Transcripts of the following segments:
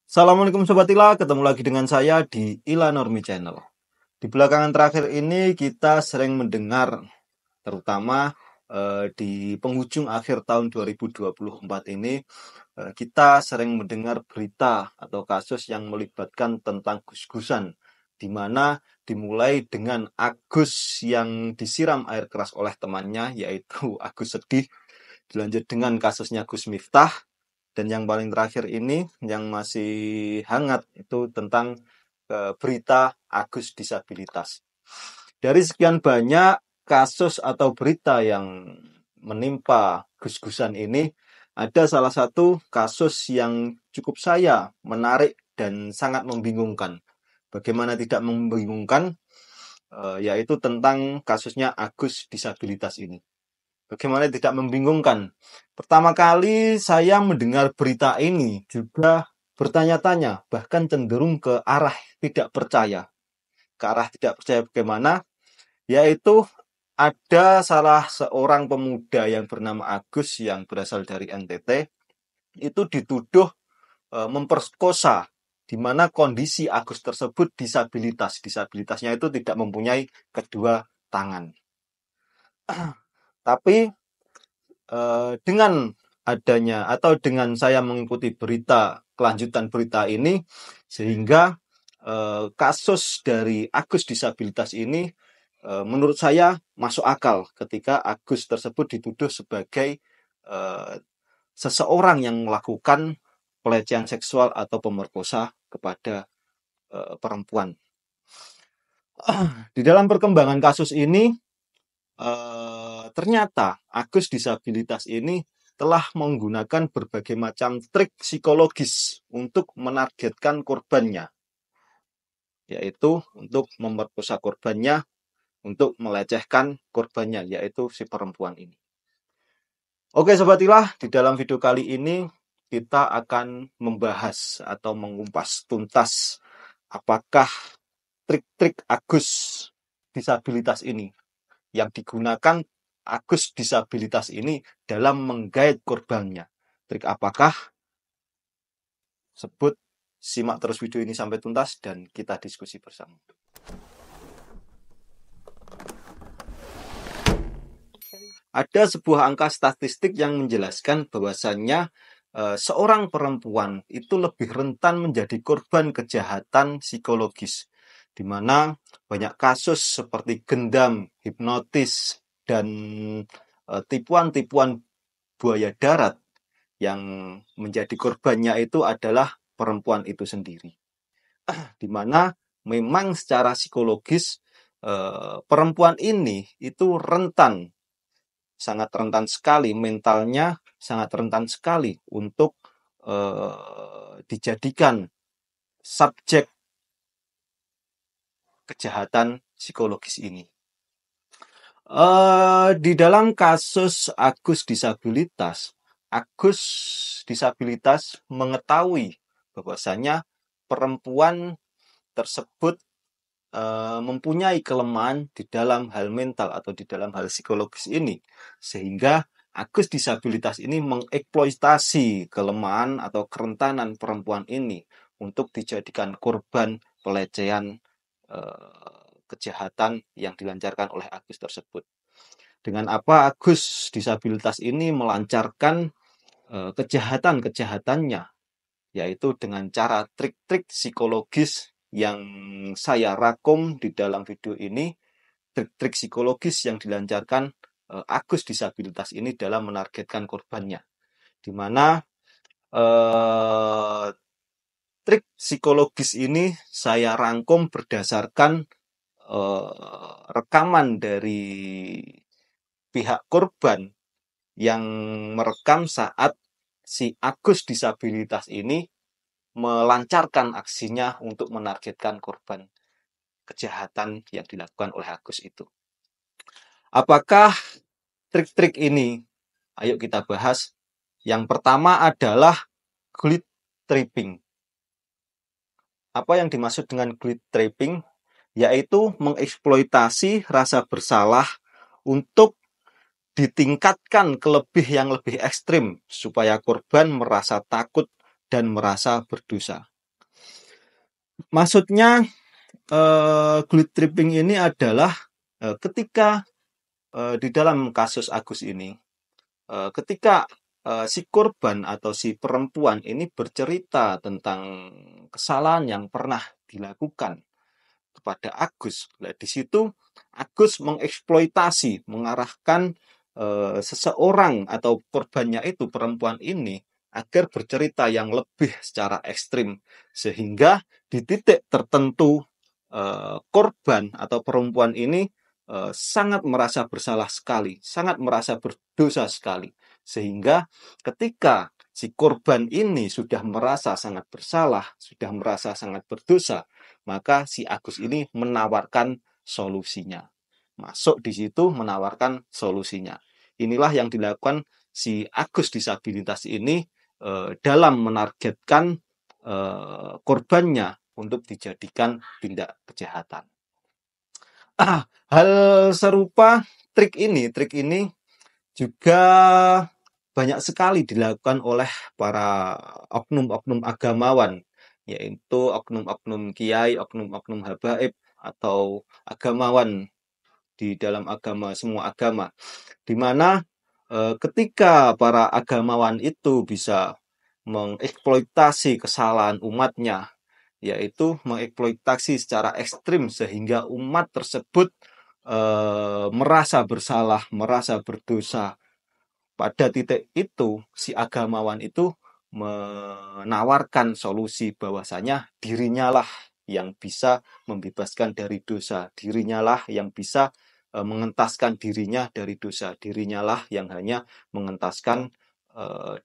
Assalamualaikum Sobat Ila, ketemu lagi dengan saya di Ila Normi Channel. Di belakangan terakhir ini kita sering mendengar, terutama di penghujung akhir tahun 2024 ini, kita sering mendengar berita atau kasus yang melibatkan tentang gus-gusan, di mana dimulai dengan Agus yang disiram air keras oleh temannya, yaitu Agus Sedih, dilanjut dengan kasusnya Gus Miftah, dan yang paling terakhir ini yang masih hangat itu tentang berita Agus disabilitas. Dari sekian banyak kasus atau berita yang menimpa gus-gusan ini, ada salah satu kasus yang cukup saya menarik dan sangat membingungkan. Bagaimana tidak membingungkan, yaitu tentang kasusnya Agus disabilitas ini. Bagaimana tidak membingungkan? Pertama kali saya mendengar berita ini juga bertanya-tanya, bahkan cenderung ke arah tidak percaya. Ke arah tidak percaya bagaimana? Yaitu ada salah seorang pemuda yang bernama Agus yang berasal dari NTT, itu dituduh memperkosa, di mana kondisi Agus tersebut disabilitas. Disabilitasnya itu tidak mempunyai kedua tangan. Tapi dengan adanya atau dengan saya mengikuti kelanjutan berita ini, sehingga kasus dari Agus disabilitas ini menurut saya masuk akal ketika Agus tersebut dituduh sebagai seseorang yang melakukan pelecehan seksual atau pemerkosa kepada perempuan. Di dalam perkembangan kasus ini, ternyata Agus disabilitas ini telah menggunakan berbagai macam trik psikologis untuk menargetkan korbannya, yaitu untuk memerkosa korbannya, untuk melecehkan korbannya, yaitu si perempuan ini. Oke Sobat Ilah, di dalam video kali ini kita akan membahas atau mengupas tuntas apakah trik-trik Agus disabilitas ini yang digunakan Agus disabilitas ini dalam menggait korbannya. Trik apakah? Simak terus video ini sampai tuntas dan kita diskusi bersama. Ada sebuah angka statistik yang menjelaskan bahwasannya seorang perempuan itu lebih rentan menjadi korban kejahatan psikologis, di mana banyak kasus seperti gendam, hipnotis, dan tipuan-tipuan buaya darat yang menjadi korbannya itu adalah perempuan itu sendiri. Di mana memang secara psikologis perempuan ini itu rentan, sangat rentan sekali, mentalnya sangat rentan sekali untuk dijadikan subjek kejahatan psikologis ini. Di dalam kasus Agus disabilitas mengetahui bahwasanya perempuan tersebut mempunyai kelemahan di dalam hal mental atau di dalam hal psikologis ini, sehingga Agus disabilitas ini mengeksploitasi kelemahan atau kerentanan perempuan ini untuk dijadikan korban pelecehan kejahatan yang dilancarkan oleh Agus tersebut. Dengan apa Agus disabilitas ini melancarkan kejahatan-kejahatannya, yaitu dengan cara trik-trik psikologis yang saya rangkum di dalam video ini, trik-trik psikologis yang dilancarkan Agus disabilitas ini dalam menargetkan korbannya, di mana trik psikologis ini saya rangkum berdasarkan rekaman dari pihak korban yang merekam saat si Agus disabilitas ini melancarkan aksinya untuk menargetkan korban kejahatan yang dilakukan oleh Agus itu. Apakah trik-trik ini? Ayo kita bahas. Yang pertama adalah guilt tripping. Apa yang dimaksud dengan guilt tripping? Yaitu mengeksploitasi rasa bersalah untuk ditingkatkan ke yang lebih ekstrim supaya korban merasa takut dan merasa berdosa. Maksudnya guilt tripping ini adalah ketika di dalam kasus Agus ini, ketika si korban atau si perempuan ini bercerita tentang kesalahan yang pernah dilakukan kepada Agus. Nah, di situ Agus mengeksploitasi, mengarahkan seseorang atau korbannya itu perempuan ini agar bercerita yang lebih secara ekstrim, sehingga di titik tertentu korban atau perempuan ini sangat merasa bersalah sekali, sangat merasa berdosa sekali, sehingga ketika si korban ini sudah merasa sangat bersalah, sudah merasa sangat berdosa, maka si Agus ini menawarkan solusinya. Masuk di situ menawarkan solusinya. Inilah yang dilakukan si Agus disabilitas ini dalam menargetkan korbannya untuk dijadikan tindak kejahatan. Hal serupa trik ini juga banyak sekali dilakukan oleh para oknum-oknum agamawan, yaitu oknum-oknum kiai, oknum-oknum habaib, atau agamawan di dalam agama, semua agama, di mana ketika para agamawan itu bisa mengeksploitasi kesalahan umatnya, yaitu mengeksploitasi secara ekstrim sehingga umat tersebut merasa bersalah, merasa berdosa. Pada titik itu, si agamawan itu menawarkan solusi bahwasanya dirinya lah yang bisa membebaskan dari dosa, dirinya lah yang bisa mengentaskan dirinya dari dosa, dirinya lah yang hanya mengentaskan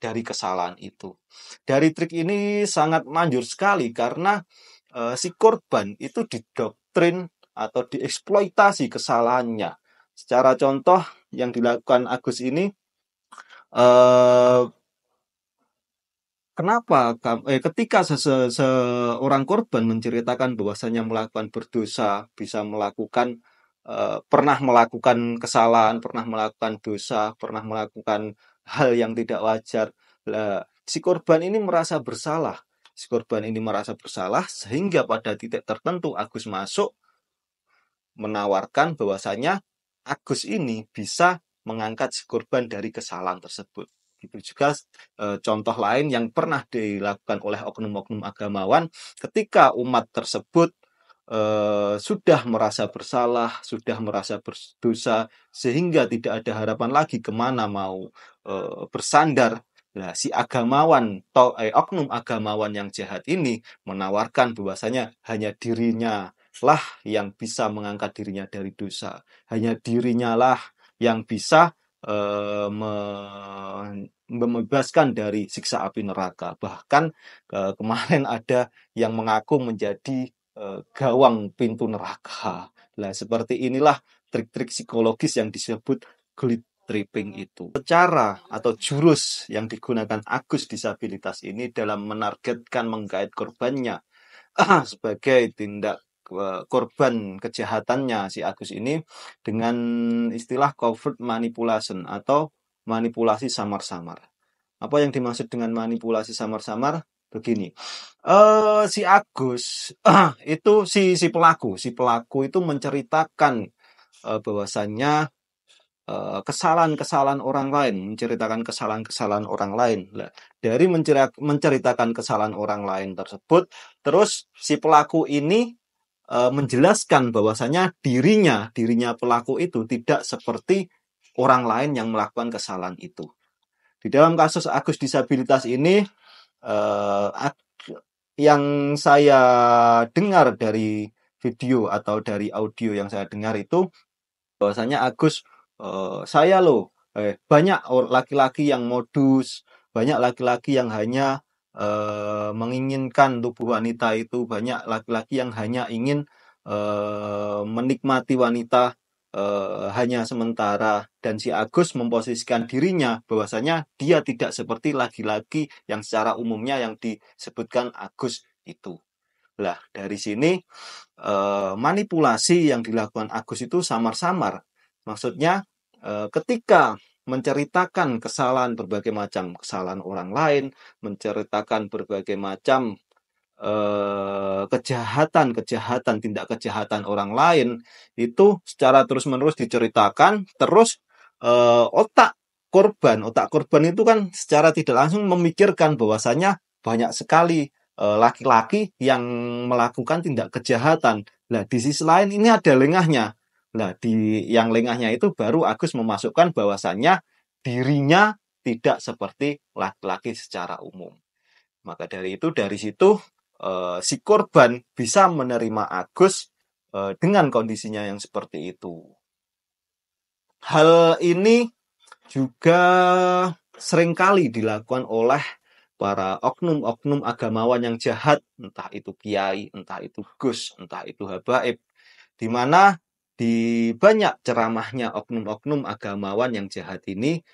dari kesalahan itu. Dari trik ini sangat manjur sekali karena si korban itu didoktrin atau dieksploitasi kesalahannya. Secara contoh yang dilakukan Agus ini, eh, kenapa ketika seorang korban menceritakan bahwasanya melakukan berdosa, bisa melakukan pernah melakukan kesalahan, pernah melakukan dosa, pernah melakukan hal yang tidak wajar. Lah, si korban ini merasa bersalah. Si korban ini merasa bersalah sehingga pada titik tertentu Agus masuk menawarkan bahwasanya Agus ini bisa mengangkat si korban dari kesalahan tersebut. Itu juga contoh lain yang pernah dilakukan oleh oknum-oknum agamawan ketika umat tersebut sudah merasa bersalah, sudah merasa berdosa, sehingga tidak ada harapan lagi kemana mau bersandar. Nah, si agamawan, oknum agamawan yang jahat ini menawarkan bahwasanya hanya dirinya lah yang bisa mengangkat dirinya dari dosa. Hanya dirinya lah yang bisa membebaskan dari siksa api neraka. Bahkan kemarin ada yang mengaku menjadi gawang pintu neraka. Nah, seperti inilah trik-trik psikologis yang disebut guilt tripping itu. Cara atau jurus yang digunakan Agus disabilitas ini dalam menargetkan menggait korbannya sebagai tindak korban kejahatannya si Agus ini dengan istilah covert manipulation atau manipulasi samar-samar. Apa yang dimaksud dengan manipulasi samar-samar? Begini, si Agus itu si pelaku itu menceritakan bahwasannya kesalahan-kesalahan orang lain, menceritakan kesalahan-kesalahan orang lain. Nah, dari menceritakan kesalahan orang lain tersebut, terus si pelaku ini menjelaskan bahwasanya dirinya pelaku itu tidak seperti orang lain yang melakukan kesalahan itu. Di dalam kasus Agus disabilitas ini, eh, yang saya dengar dari video atau dari audio yang saya dengar itu bahwasanya Agus, saya loh, banyak laki-laki yang modus, banyak laki-laki yang hanya menginginkan tubuh wanita itu, banyak laki-laki yang hanya ingin menikmati wanita hanya sementara, dan si Agus memposisikan dirinya bahwasanya dia tidak seperti laki-laki yang secara umumnya yang disebutkan Agus itu. Lah, dari sini manipulasi yang dilakukan Agus itu samar-samar. Maksudnya ketika menceritakan kesalahan berbagai macam kesalahan orang lain, menceritakan berbagai macam kejahatan, tindak kejahatan orang lain itu secara terus-menerus diceritakan, terus otak korban itu kan secara tidak langsung memikirkan bahwasanya banyak sekali laki-laki yang melakukan tindak kejahatan. Nah, di sisi lain ini ada lengahnya. Nah, di yang lengahnya itu baru Agus memasukkan bahwasanya dirinya tidak seperti laki-laki secara umum. Maka dari situ si korban bisa menerima Agus dengan kondisinya yang seperti itu. Hal ini juga seringkali dilakukan oleh para oknum-oknum agamawan yang jahat, entah itu kiai, entah itu gus, entah itu habaib, di mana di banyak ceramahnya oknum-oknum agamawan yang jahat ini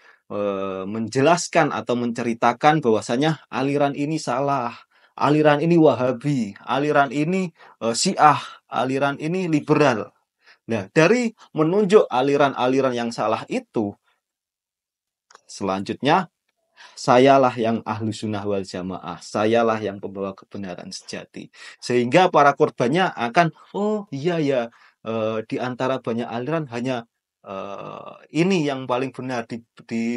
menjelaskan atau menceritakan bahwasanya aliran ini salah, aliran ini Wahabi, aliran ini Syiah, aliran ini liberal. Nah, dari menunjuk aliran-aliran yang salah itu, selanjutnya sayalah yang ahlu sunnah wal jamaah, sayalah yang pembawa kebenaran sejati. Sehingga para korbannya akan, oh iya ya, di antara banyak aliran hanya ini yang paling benar di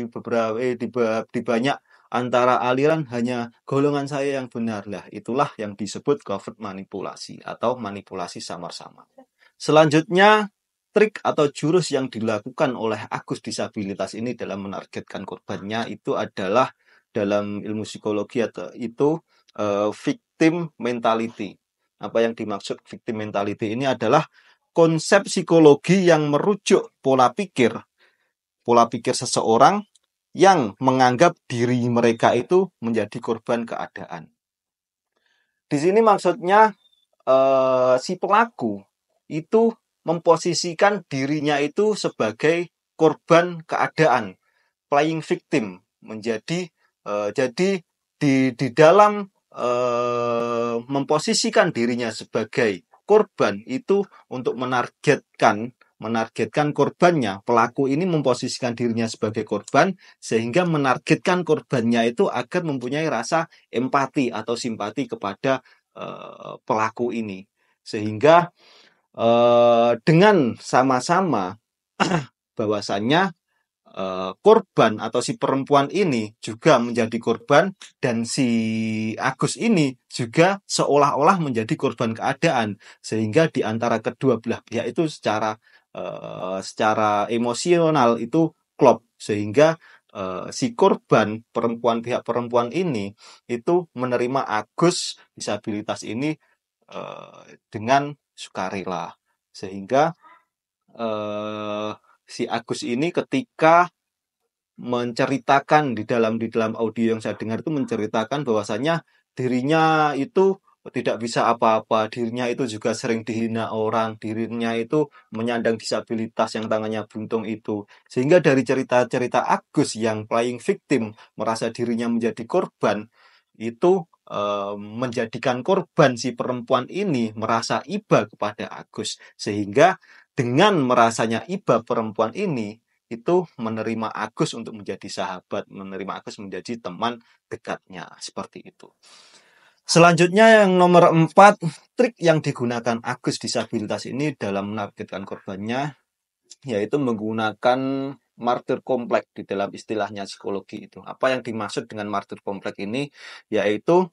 beberapa di banyak antara aliran hanya golongan saya yang benar. Lah, itulah yang disebut covert manipulasi atau manipulasi samar-samar. Selanjutnya, trik atau jurus yang dilakukan oleh Agus disabilitas ini dalam menargetkan korbannya itu adalah dalam ilmu psikologi atau itu victim mentality. Apa yang dimaksud victim mentality ini adalah konsep psikologi yang merujuk pola pikir seseorang yang menganggap diri mereka itu menjadi korban keadaan. Di sini maksudnya si pelaku itu memposisikan dirinya itu sebagai korban keadaan, playing victim, menjadi jadi di dalam memposisikan dirinya sebagai korban itu untuk menargetkan korbannya. Pelaku ini memposisikan dirinya sebagai korban sehingga menargetkan korbannya itu agar mempunyai rasa empati atau simpati kepada pelaku ini. Sehingga dengan sama-sama bahwasannya korban atau si perempuan ini juga menjadi korban dan si Agus ini juga seolah-olah menjadi korban keadaan, sehingga di antara kedua belah pihak itu secara emosional itu klop, sehingga si korban pihak perempuan ini itu menerima Agus disabilitas ini dengan sukarela, sehingga si Agus ini ketika menceritakan di dalam audio yang saya dengar itu menceritakan bahwasanya dirinya itu tidak bisa apa-apa, dirinya itu juga sering dihina orang, dirinya itu menyandang disabilitas yang tangannya buntung itu. Sehingga dari cerita-cerita Agus yang playing victim, merasa dirinya menjadi korban, itu menjadikan korban si perempuan ini merasa iba kepada Agus. Sehingga dengan merasanya iba perempuan ini, itu menerima Agus untuk menjadi sahabat, menerima Agus menjadi teman dekatnya, seperti itu. Selanjutnya yang nomor 4, trik yang digunakan Agus disabilitas ini dalam menargetkan korbannya yaitu menggunakan martyr kompleks di dalam istilahnya psikologi itu. Apa yang dimaksud dengan martyr kompleks ini? Yaitu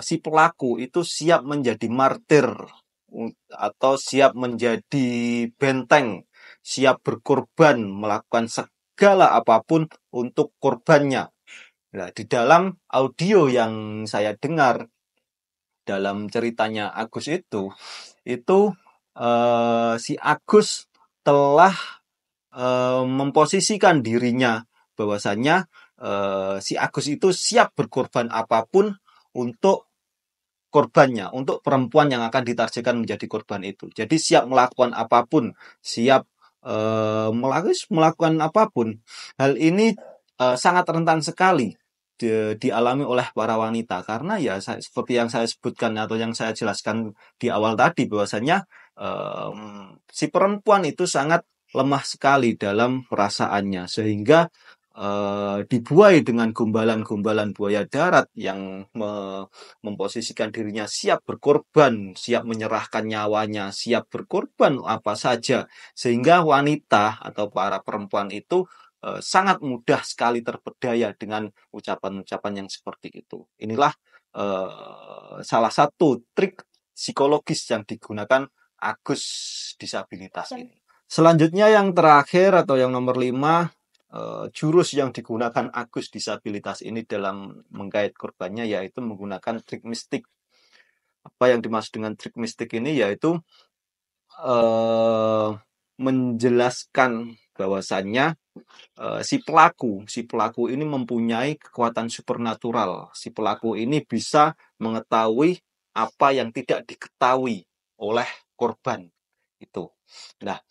si pelaku itu siap menjadi martir atau siap menjadi benteng, siap berkorban, melakukan segala apapun untuk korbannya. Nah, di dalam audio yang saya dengar dalam ceritanya Agus itu si Agus telah memposisikan dirinya bahwasanya si Agus itu siap berkorban apapun untuk korbannya, untuk perempuan yang akan ditargetkan menjadi korban itu. Jadi siap melakukan apapun, siap melakukan apapun. Hal ini sangat rentan sekali dialami oleh para wanita karena ya seperti yang saya sebutkan atau yang saya jelaskan di awal tadi bahwasanya si perempuan itu sangat lemah sekali dalam perasaannya, sehingga dibuai dengan gombalan-gombalan buaya darat yang memposisikan dirinya siap berkorban, siap menyerahkan nyawanya, siap berkorban apa saja, sehingga wanita atau para perempuan itu sangat mudah sekali terpedaya dengan ucapan-ucapan yang seperti itu. Inilah salah satu trik psikologis yang digunakan Agus disabilitas ini. Selanjutnya yang terakhir atau yang nomor 5, jurus yang digunakan Agus disabilitas ini dalam menggait korbannya yaitu menggunakan trik mistik. Apa yang dimaksud dengan trik mistik ini yaitu menjelaskan bahwasannya si pelaku ini mempunyai kekuatan supernatural. Si pelaku ini bisa mengetahui apa yang tidak diketahui oleh korban itu. Nah,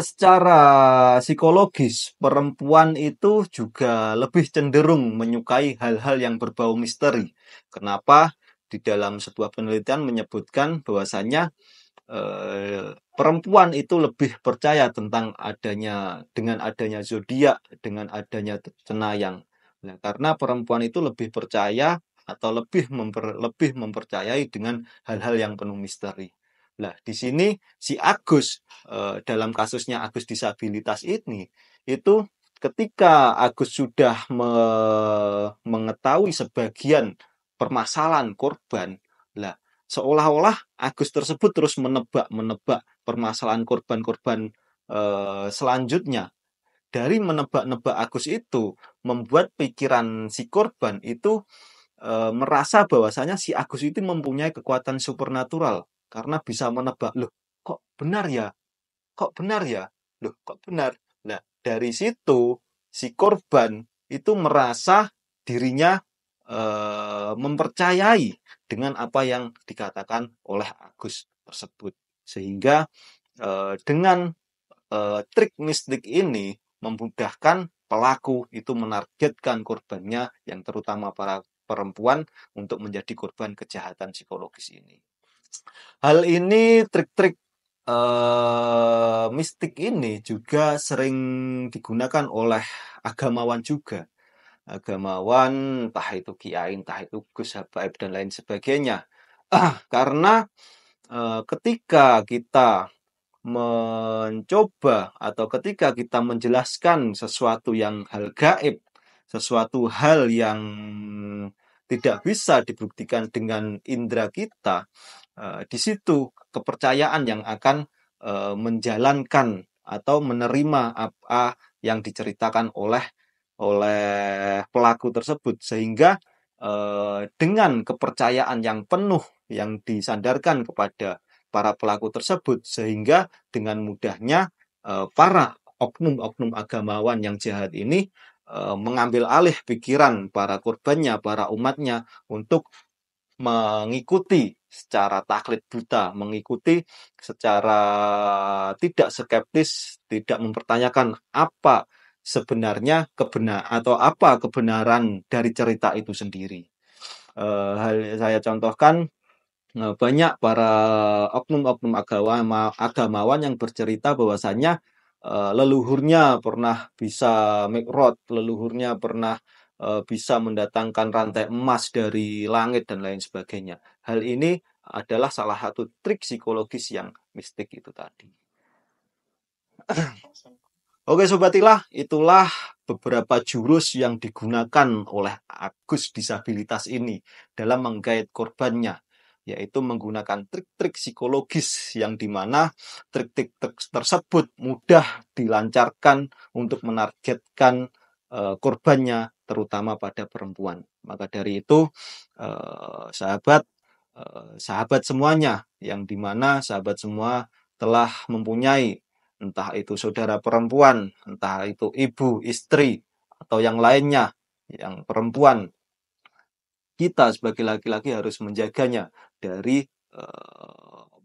secara psikologis, perempuan itu juga lebih cenderung menyukai hal-hal yang berbau misteri. Kenapa? Di dalam sebuah penelitian menyebutkan bahwasannya perempuan itu lebih percaya tentang dengan adanya zodiak, dengan adanya cenayang. Nah, karena perempuan itu lebih percaya atau lebih mempercayai dengan hal-hal yang penuh misteri. Nah, di sini si Agus dalam kasusnya Agus disabilitas ini itu ketika Agus sudah mengetahui sebagian permasalahan korban, lah seolah-olah Agus tersebut terus menebak permasalahan korban-korban selanjutnya. Dari menebak-nebak Agus itu membuat pikiran si korban itu merasa bahwasanya si Agus itu mempunyai kekuatan supernatural karena bisa menebak, loh kok benar ya? Kok benar ya? Loh kok benar? Nah, dari situ si korban itu merasa dirinya mempercayai dengan apa yang dikatakan oleh Agus tersebut. Sehingga dengan trik mistik ini memudahkan pelaku itu menargetkan korbannya yang terutama para perempuan untuk menjadi korban kejahatan psikologis ini. Hal ini trik-trik mistik ini juga sering digunakan oleh agamawan juga. Agamawan, entah itu kiai, entah itu Gus Habaib dan lain sebagainya. Karena ketika kita mencoba atau ketika kita menjelaskan sesuatu yang hal gaib, sesuatu hal yang tidak bisa dibuktikan dengan indera kita, di situ kepercayaan yang akan menjalankan atau menerima apa yang diceritakan oleh pelaku tersebut, sehingga dengan kepercayaan yang penuh yang disandarkan kepada para pelaku tersebut, sehingga dengan mudahnya para oknum-oknum agamawan yang jahat ini mengambil alih pikiran para korbannya, para umatnya untuk mengikuti secara taklid buta, mengikuti secara tidak skeptis, tidak mempertanyakan apa sebenarnya kebenaran dari cerita itu sendiri. Hal saya contohkan, banyak para oknum-oknum agamawan yang bercerita bahwasannya leluhurnya pernah bisa mikrot, leluhurnya pernah bisa mendatangkan rantai emas dari langit dan lain sebagainya. Hal ini adalah salah satu trik psikologis yang mistik itu tadi. Oke Sobat Ilah, itulah beberapa jurus yang digunakan oleh Agus disabilitas ini dalam menggait korbannya, yaitu menggunakan trik-trik psikologis yang dimana trik-trik tersebut mudah dilancarkan untuk menargetkan korbannya, terutama pada perempuan. Maka dari itu, sahabat semuanya, yang dimana sahabat semua telah mempunyai entah itu saudara perempuan, entah itu ibu, istri, atau yang lainnya, yang perempuan, kita sebagai laki-laki harus menjaganya dari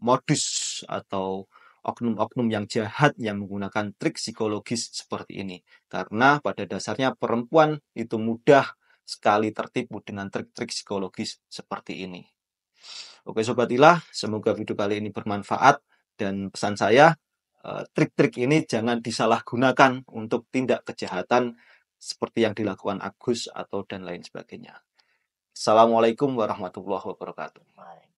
modus atau oknum-oknum yang jahat yang menggunakan trik psikologis seperti ini. Karena pada dasarnya perempuan itu mudah sekali tertipu dengan trik-trik psikologis seperti ini. Oke Sobat Ilah, semoga video kali ini bermanfaat, dan pesan saya, trik-trik ini jangan disalahgunakan untuk tindak kejahatan seperti yang dilakukan Agus atau dan lain sebagainya. Assalamualaikum warahmatullahi wabarakatuh.